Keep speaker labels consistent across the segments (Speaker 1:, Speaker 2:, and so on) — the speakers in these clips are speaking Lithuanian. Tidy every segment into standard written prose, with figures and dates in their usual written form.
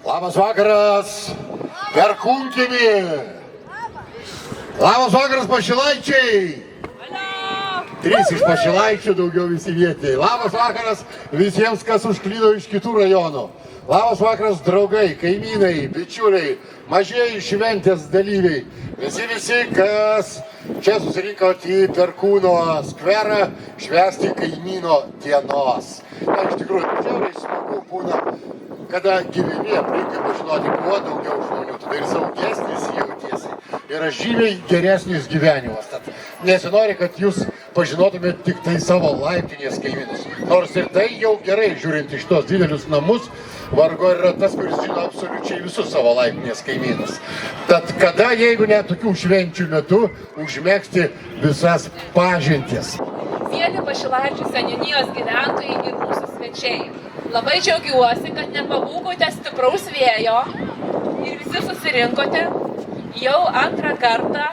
Speaker 1: Labas vakaras, Perkūnkiemį. Labas vakaras, Pašilaičiai. 3 iš Pašilaičių, daugiau visi vietiniai. Labas vakaras visiems, kas užklydo iš kitų rajonų. Labas vakaras, draugai, kaimynai, bičiuliai, mažieji šventės dalyviai. Visi, kas čia susirinkot į Perkūno skverą švęsti kaimyno dienos. Na, iš tikrųjų, žiauriai smagu būna, kada gyveni aplinkai pažinoti kuo daugiau žmonių, tada ir saugesnis jautiesi. Yra žymiai geresnis gyvenimas. Tad nesinori, kad jūs pažinotumėt tik tai savo laiptinės kaimynus. Nors ir tai jau gerai, žiūrint iš tos didelius namus, vargu yra tas, kuris žino absoliučiai visus savo laiptinės kaimynus. Tad kada, jeigu ne tokių švenčių metu, užmėgsti visas pažintis.
Speaker 2: Mieli Pašilaičių seniūnijos gyventojai ir mūsų svečiai. Labai džiaugiuosi, kad nepabūgote stipraus vėjo ir visi susirinkote jau antrą kartą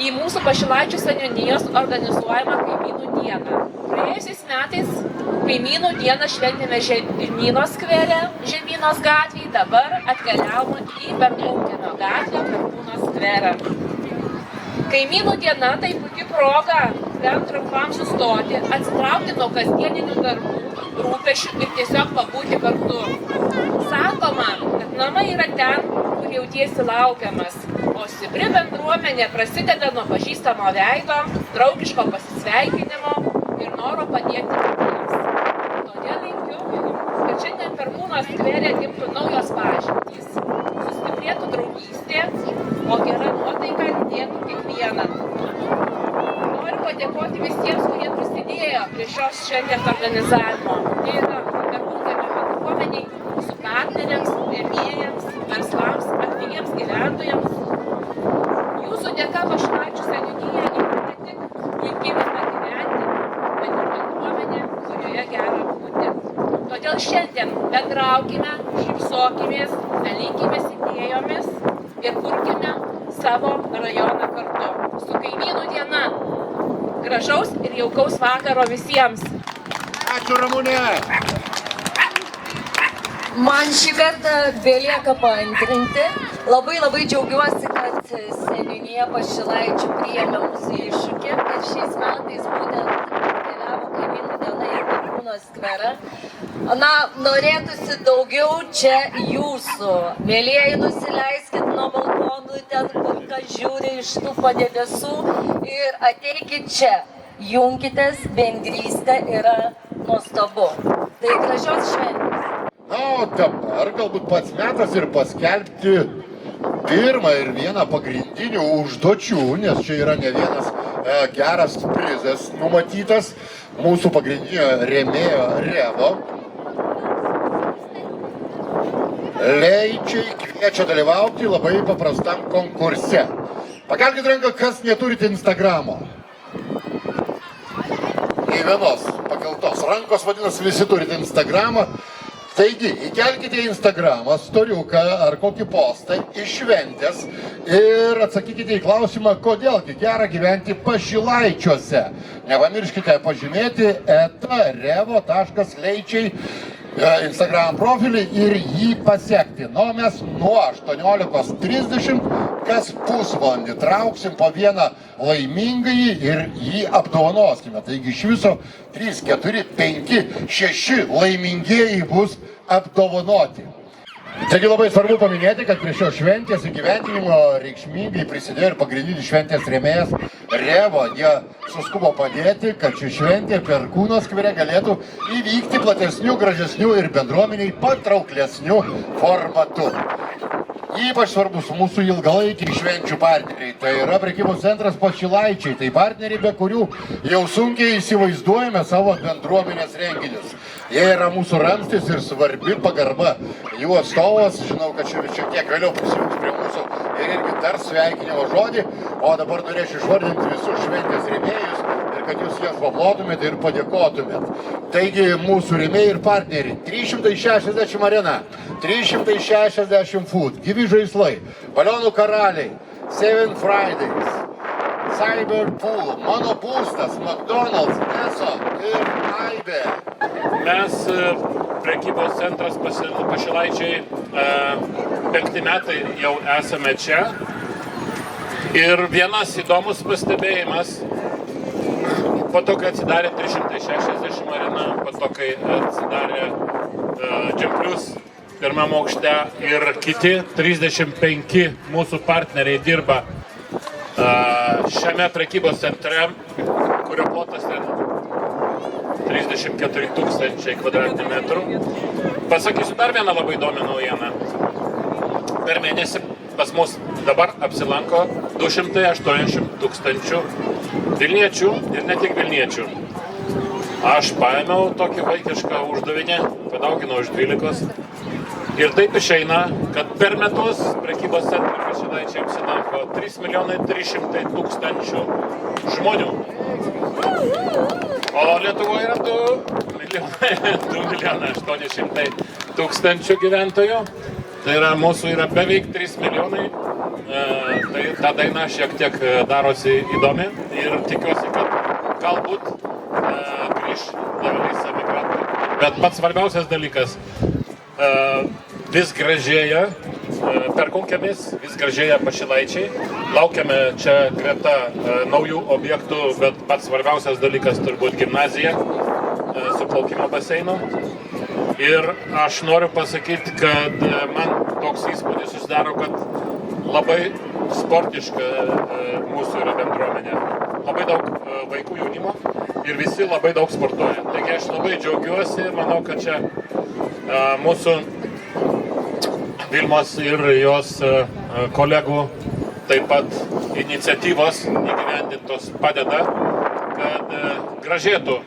Speaker 2: į mūsų Pašilaičių seniūnijos organizuojamą kaimynų dieną. Praėjusiais metais kaimynų dieną šventėme Žemynos skvere, Žemynos gatvėje, dabar atkeliavome į Perkūnkiemio gatvę, Perkūno skverą. Kaimynų diena tai puikia proga bent trumpam sustoti, atsitraukti nuo kasdieninių darbų, rūpešių ir tiesiog pabūti kartu. Sakoma, kad namai yra ten, kur jautiesi laukiamas, o stipri bendruomenė prasideda nuo pažįstamo veido, draugiško pasisveikinimo ir noro padėti kitiems. Todėl linkiu, kad šiandien Perkūno skvere gimtų naujos pažintys, sustiprėtų draugystė, o gera nuotaika lydėtų kiekvieną. Noriu padėkoti visiems, kurie prisidėjo prie šios šventės organizavimo. Tai yra Perkūnkiemio bendruomeniai, mūsų partneriams, rėmėjams, verslams, aktyviems gyventojams. Jūsų dėka Pašilaičių seniūnija yra ne tik puiki vieta gyventi, bet ir bendruomenė, kurioje gera būti. Todėl šiandien bendraukime, šypsokimės, dalykimės idėjomis ir kurkime savo rajoną kartu. Su kaimynų diena. Gražaus ir jaukaus vakaro visiems.
Speaker 1: Ačiū, Ramūnė.
Speaker 3: Man šį kartą belieka paantrinti. Labai džiaugiuosi, kad seniūnija Pašilaičių priėmė mūsų iššūkį ir šiais metais būtent atkeliavo kaimynų diena į Perkūno skverą. Na, norėtųsi daugiau čia jūsų. Mielieji, nusileiskit nuo balkonų, ten kur kas žiūri iš tų padebesų ir ateikit čia. Junkitės, bendrystė yra nuostabu. Tai gražios šventės.
Speaker 1: Na, o dabar galbūt pats metas ir paskelbti pirmą ir vieną pagrindinių užduočių, nes čia yra ne vienas geras prizas numatytas mūsų pagrindinio rėmėjo Revo. Leičiai kviečia dalyvauti labai paprastam konkurse. Pakelkit ranką, kas neturite Instagramo. Nei vienos pakeltos rankos, vadinasi, visi turite Instagramą. Taigi, įkelkite į Instagramą storiuką ar kokį postą iš šventės ir atsakykite į klausimą, kodėlgi gera gyventi Pašilaičiuose. Nepamirškite pažymėti @revo.leičiai Instagram profilį ir jį pasiekti. Nu, mes nuo 18:30 kas pusvalandį trauksim po vieną laimingąjį ir jį apdovanosime. Taigi iš viso 3, 4, 5, 6 laimingieji bus apdovanoti. Taigi labai svarbu paminėti, kad prie šios šventės įgyvendinimo reikšmingai prisidėjo ir pagrindinis šventės rėmėjas Revo. Jie suskubo padėti, kad ši šventė Perkūno skvere galėtų įvykti platesnių, gražesnių ir bendruomeniai patrauklesnių formatu. Ypač svarbus mūsų ilgalaikiai švenčių partneriai. Tai yra prekybos centras Pašilaičiai. Tai partneriai, be kurių jau sunkiai įsivaizduojame savo bendruomenės renginius. Jie yra mūsų ramstis ir svarbi pagarba. Jų atstovas, žinau, kad šiek tiek vėliau prisijungs prie mūsų ir irgi dar sveikinimo žodį. O dabar norėčiau išvardinti visus šventės rėmėjus ir kad jūs jas paplotumėte ir padėkotumėt. Taigi mūsų rėmėjai ir partneriai. 360 arena, 360 food, gyvi žaislai, balionų karaliai, Seven Fridays, Cyberpool, Mano būstas, McDonald's, Eso ir Aibė.
Speaker 4: Mes, prekybos centras Pašilaičiai, 5 metai jau esame čia. Ir vienas įdomus pastebėjimas, po to, kai atsidarė 360 arena, po to, kai atsidarė Džemplius pirmam aukšte ir kiti 35 mūsų partneriai dirba šiame prekybos centre, kurio plotas ten 34 000 kvadratinių metrų. Pasakysiu dar vieną labai įdomią naujieną. Per mėnesį pas mus dabar apsilanko 280 000 Vilniečių ir ne tik Vilniečių. Aš paėmiau tokį vaikišką uždavinį, padauginau iš 12. Ir taip išeina, kad per metus prekybos centre Pašilaičiai apsilanko 3 300 000 žmonių. O Lietuvoje yra 2 800 000 gyventojų. Tai yra mūsų yra beveik 3 milijonai. Tai ta daina šiek tiek darosi įdomi ir tikiuosi, kad galbūt grįš dalis emigrantų. Bet pats svarbiausias dalykas vis gražėja Perkūnkiemis, vis gražėja Pašilaičiai. Laukiame čia greta naujų objektų, bet pats svarbiausias dalykas turbūt gimnazija su plaukimo baseinu. Ir aš noriu pasakyti, kad man toks įspūdis susidaro, kad labai sportiška mūsų yra bendruomenė. Labai daug vaikų jaunimo ir visi labai daug sportuoja. Taigi aš labai džiaugiuosi ir manau, kad čia mūsų Vilmos ir jos kolegų taip pat iniciatyvos įgyvendintos padeda, kad gražėtų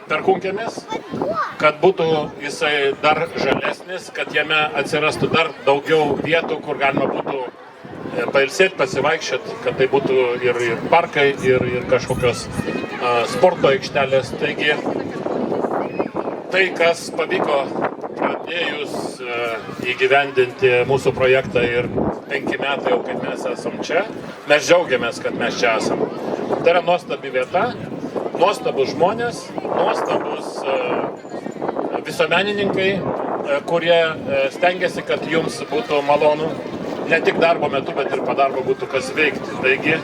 Speaker 4: Perkūnkiemis, kad būtų jisai dar žalesnis, kad jame atsirastų dar daugiau vietų, kur galima būtų pailsėti, pasivaikščioti, kad tai būtų ir parkai, ir kažkokios sporto aikštelės. Taigi, tai, kas pavyko pradėjus įgyvendinti mūsų projektą ir 5 metai jau, kaip mes esam čia, mes džiaugiamės, kad mes čia esam. Tai yra nuostabi vieta, nuostabus žmonės, nuostabus visuomenininkai, kurie stengiasi, kad jums būtų malonu ne tik darbo metu, bet ir po darbo būtų kas veikti. Taigi,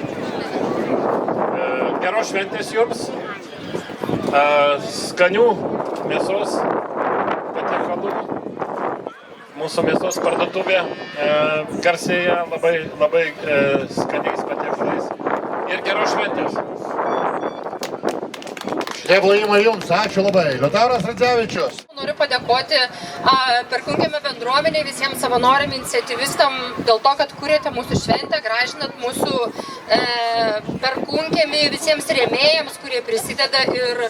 Speaker 4: geros šventės jums, skanių mėsos patiekalų. Mūsų mėsos parduotuvė garsėja labai skaniais patiekalais. Ir geros šventės.
Speaker 1: Šitie plojimai jums, ačiū labai. Liutauras Radzevičius.
Speaker 5: Noriu padėkoti Perkūnkiemio bendruomeniai, visiems savanoriam, iniciatyvistam dėl to, kad kūrėte mūsų šventę, gražinat mūsų Perkūnkiemį, visiems rėmėjams, kurie prisideda ir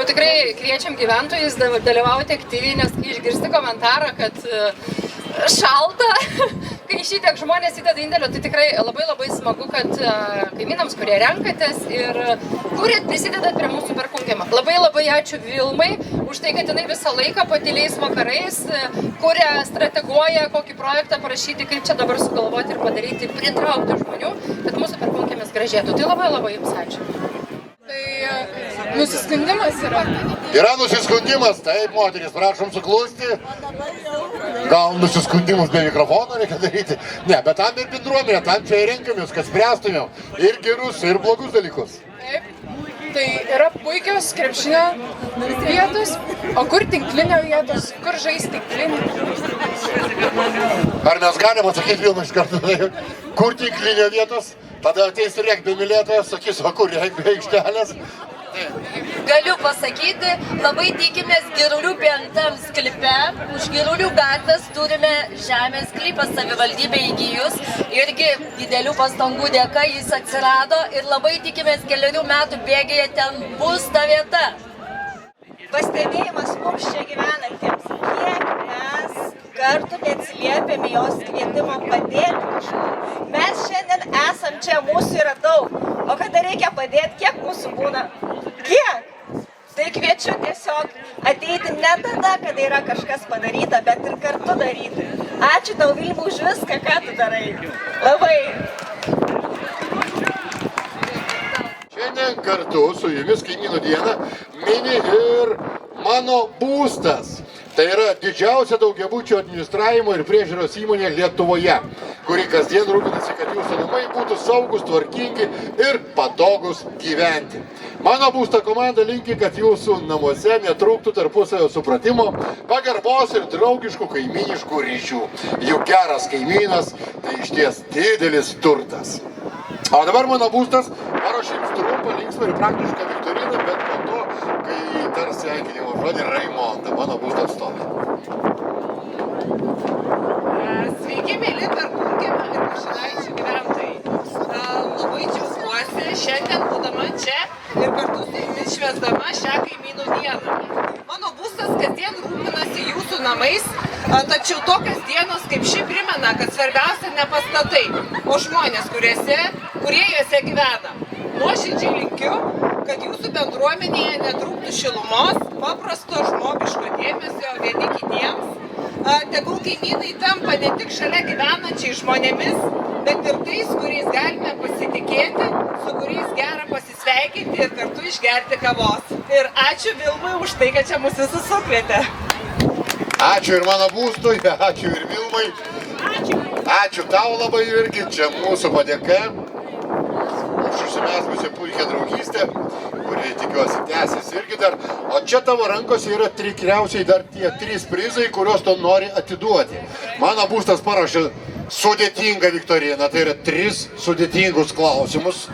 Speaker 5: tikrai kviečiam gyventojus dalyvauti aktyviai, nes kai išgirsti komentarą, kad šalta, kai šitiek žmonės įdeda indėlio, tai tikrai labai smagu, kad kaimynams, kurie renkatės ir kuriat, prisidedat prie mūsų Perkūnkiemio. Labai ačiū Vilmai už tai, kad jinai visą laiką patiliais vakarais kuria, strateguoja, kokį projektą parašyti, kaip čia dabar sugalvoti ir padaryti, pritraukti žmonių, kad mūsų Perkūnkiemis gražėtų. Tai labai jums ačiū.
Speaker 6: Tai nusiskundimas yra.
Speaker 1: Yra nusiskundimas, taip, moteris, prašom suklusti. Gal nusiskundimus be mikrofono reikia daryti? Ne, bet tam ir bendruomenė, tam čia ir renkamės, kad spręstumėm ir gerus, ir blogus dalykus.
Speaker 6: Taip, tai yra puikios krepšinio vietos, o kur tinklinio vietos, kur žais tinklinį?
Speaker 1: Ar mes galim atsakyti Vilmą iš karto, kur tinklinio vietos? Tada ateis regbio mylėtojas, sakys, o kur regbio aikštelės?
Speaker 3: Galiu pasakyti, labai tikimės Girulių pentam sklype. Už Girulių gatvės turime žemės sklypą savivaldybė įgijus. Irgi didelių pastangų dėka jis atsirado ir labai tikimės 4 metų bėgėje ten bus ta vieta.
Speaker 7: Pastebėjimas mums čia gyvenantiems, kiek mes kartu neatsiliepėme jos kvietimo padėti. Mes šiandien esam čia, mūsų yra daug, o kada reikia padėti, kiek mūsų būna? Kiek? Tai kviečiu tiesiog ateiti ne tada, kada yra kažkas padaryta, bet ir kartu daryti. Ačiū tau, Vilma, už viską, ką tu darai. Labai.
Speaker 1: Šiandien kartu su jumis kaimynų dieną mini ir mano būstas. Tai yra didžiausia daugiabučio administravimo ir priežiūros įmonė Lietuvoje, kuri kasdien rūpinasi, kad jūsų namai būtų saugus, tvarkingi ir patogus gyventi. Mano būsto komanda linki, kad jūsų namuose netrūktų tarpusavio supratimo, pagarbos ir draugiškų kaimyniškų ryšių. Juk geras kaimynas tai išties didelis turtas. O dabar mano būstas paruošė jums trumpą, linksmą ir praktišką viktoriną, bet po to, kai tars sveikinimo žodį Raimonda, mano būsto atstovė.
Speaker 8: Sveiki, mėly Perkūnkiemio ir Pašilaičių gyventojai. Labai džiaugiuosi šiandien būdama čia ir kartu su jumis švęsdama šią kaimynų dieną. Mano būstas kasdien rūpinasi jūsų namais, tačiau tokios dienos kaip ši primena, kad svarbiausia ne pastatai, o žmonės, kurie juose gyvena. Nuoširdžiai linkiu, kad jūsų bendruomenėje netrūktų šilumos, paprasto žmogiško dėmesio vieni kitiems. Tegul kaimynai tampa ne tik šalia gyvenančiai žmonėmis, bet ir tais, kuriais galime pasitikėti, su kuriais gera pasisveikinti ir kartu išgerti kavos. Ir ačiū Vilmai už tai, kad čia mus visus sukvietė.
Speaker 1: Ačiū ir mano būstui, ačiū ir Vilmai. Ačiū tau labai irgi, čia mūsų padėka. Už užsimezgusią puikią draugystę, kurie tikiuosi tęsis irgi dar. O čia tavo rankose yra tikriausiai dar tie 3 prizai, kuriuos tu nori atiduoti. Mano būstas parašė sudėtingą viktoriną, tai yra 3 sudėtingus klausimus.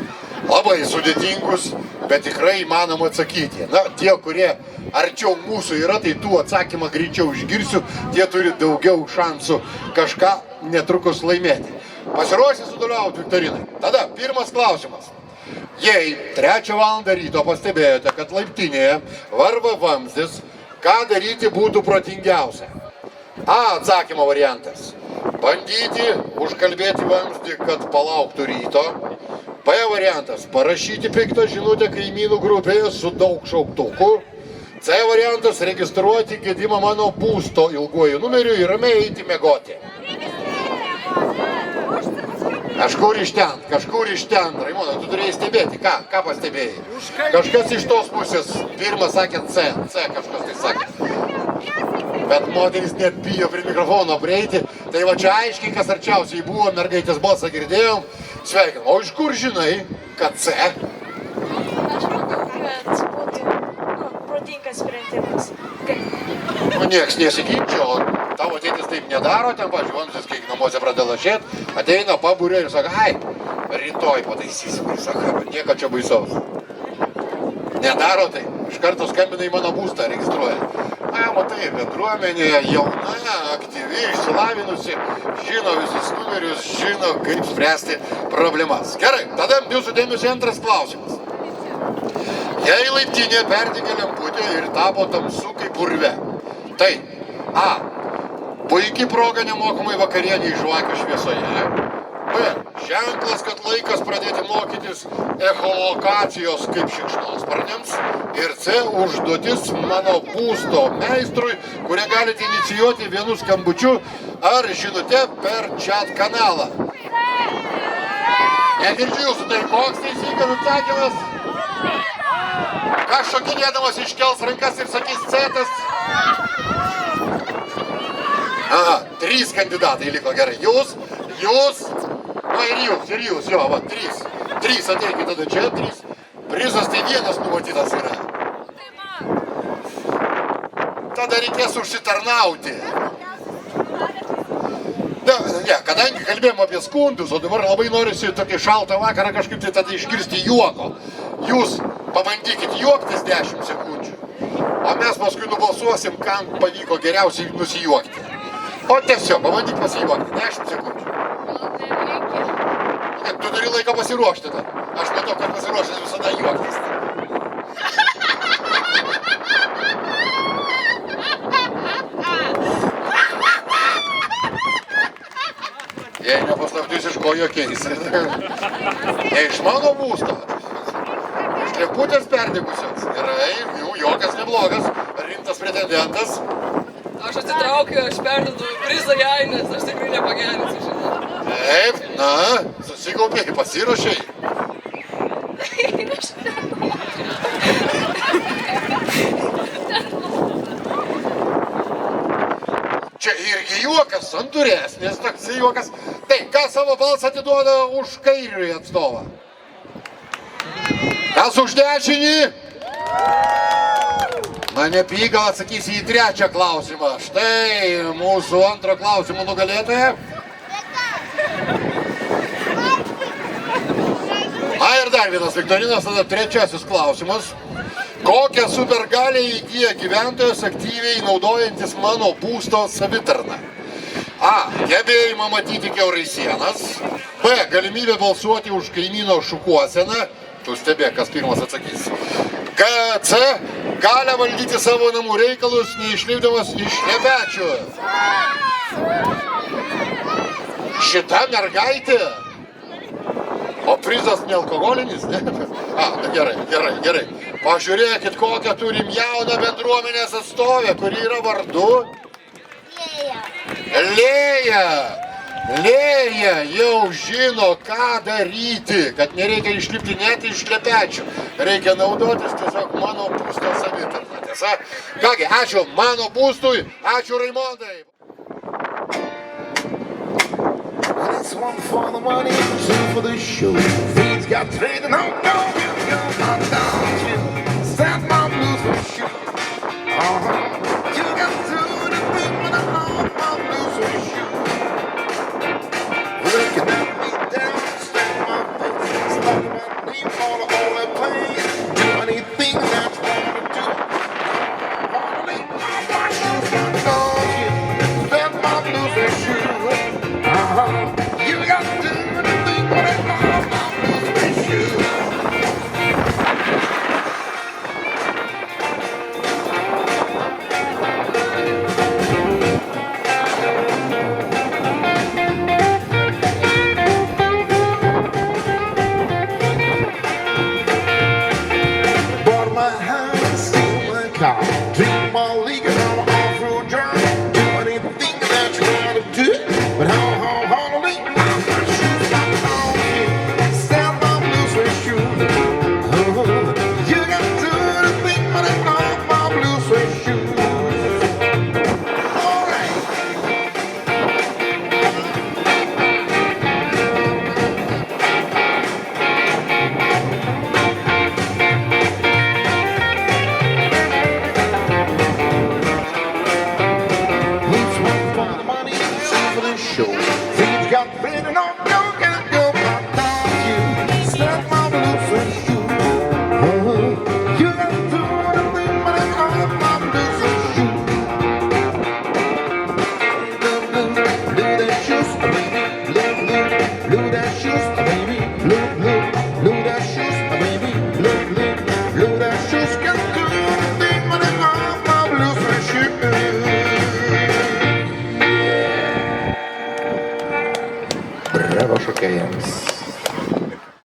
Speaker 1: Labai sudėtingus, bet tikrai įmanoma atsakyti. Na, tie, kurie arčiau mūsų yra, tai tų atsakymą greičiau išgirsiu, tie turi daugiau šansų kažką netrukus laimėti. Pasiruošę sudalyvauti viktorinai. Tada pirmas klausimas. Jei 3 valandą ryto pastebėjote, kad laiptinėje varva vamzdis, ką daryti būtų protingiausia? A. Atsakymo variantas. Bandyti užkalbėti vamzdį, kad palauktų ryto. B. Variantas. Parašyti piktą žinutę kaimynų grupėje su daug šauktukų. C. Variantas. Registruoti gedimą mano būsto ilguoju numeriu ir ramiai eiti miegoti. Kažkur iš ten. Raimonda, tu turėjai stebėti. Ką pastebėjai? Kažkas iš tos pusės. Pirmas sakė C. Kažkas tai sakė. Bet moteris net bijo prie mikrofono prieiti. Tai va čia aiškiai, kas arčiausiai buvo, mergaitės balsą girdėjom. Sveikinam. O iš kur žinai, kad C?
Speaker 9: Aš manau, kad būtų protingas sprendimas.
Speaker 1: Nieks nesiginčia, o tavo tėtis taip nedaro, ten pažiūrėtis, kai namuose pradeda lašėti, ateina paburė ir sako, ai, rytoj pataisysim, ir sako, nieko čia baisaus. Nedaro tai, iš karto skambina į mano būstą, registruoja. Matai, bendruomenė jauna, aktyvi, išsilavinusi, žino visus numerius, žino, kaip spręsti problemas. Gerai, tada jūsų dėmesio antras klausimas. Jei laiptinė perdegė lemputė ir tapo tamsu kaip urve, tai A. Puikiai proga nemokamai vakarienė žvakių šviesoje. B. Ženklas, kad laikas pradėti mokytis echolokacijos kaip šikšnosparniams. Ir C. Užduotis mano būsto meistrui, kurią galite inicijuoti vienu skambučiu ar žinute per chat kanalą. Negirdžiu jūsų, tai koks teisingas atsakymas? Kas šokinėdamas iškels rankas ir sakys C-tas? Aha, 3 kandidatai liko, gerai. Jūs, nu ir jūs, jo, va, 3. 3 ateikite tada čia, 3. Prizas tai vienas numatytas yra. Tada reikės užsitarnauti. Ne, kadangi kalbėjom apie skundus, o dabar labai norisi tokį šaltą vakarą kažkaip tai tada išgirsti juoko. Jūs pabandykit juoktis 10 sekundžių, o mes paskui nubalsuosim, kam pavyko geriausiai nusijuokti. O tiesiog, pabandyk pasijuokti, 10 sekundžių. Tu turi laiką pasiruošti tada. Aš matau, kad pasiruošęs visada juoktis. Jei nepaslaptis, iš ko juokiais. Ne iš mano būsto. Iš lemputės perdegusios. Gerai, jų juokas neblogas. Rimtas pretendentas.
Speaker 10: Aš atsitraukiu, aš perduodu prizą jai, nes aš tikrai nepagerinsiu šitą.
Speaker 1: Taip, na, susikaupiai, pasiruošiai. čia irgi juokas, santūresnis toks juokas. Tai, kas savo balsą atiduoda už kairįjį atstovą? Kas už dešinį? Na, nepyk, gal atsakysi į trečią klausimą. Štai mūsų antro klausimo nugalėtoja. Na ir dar vienas viktorinas, tada trečiasis klausimas. Kokią supergalią įgyja gyventojas aktyviai naudojantis mano būsto savitarną? A. Gebėjimą matyti kiaurai sienas. B. Galimybę balsuoti už kaimyno šukuoseną. Tu stebėk, kas pirmas atsakys. C. Galią valdyti savo namų reikalus, neišlipdamas iš šlepečių. Šita mergaitė? O prizas nealkoholinis, ne? Na gerai. Pažiūrėkit, kokią turim jauną bendruomenės atstovę, kuri yra vardu? Lėja. Lėja jau žino, ką daryti, kad nereikia išlipti net iš šlepečių. Reikia naudotis tiesiog mano būsto savitarna. Tiesa? Kągi, ačiū mano būstui, ačiū Raimondai.
Speaker 11: This one for the money, two for the show. Things got traded, no, I'm down to stand my blues for sure. You got to do the thing when I'm blues for sure. Looking at me down, stand my face, stuck my name all the place. Do anything that you want to do. Only my shoes got on you, stand my blues for sure. You got to do the thing when I'm blues for sure. Bought my house, steal my car, drink my liquor on my off-road journey. Do anything that you wanna do, but how only my shoes got on you. Stand my blues for sure. You got to do the thing when I'm my blues for sure. All right. Let's work for the money, two for the show. Things got better, no, gotta go back down you. Stand my blues for sure. You got to do the thing when I'm my blues for sure. Blue that shoes, baby. Blue that shoes, baby. Blue that shoes, baby. Blue that shoes. Got to do the thing when I'm my blues for sure. Brawo šokėjams.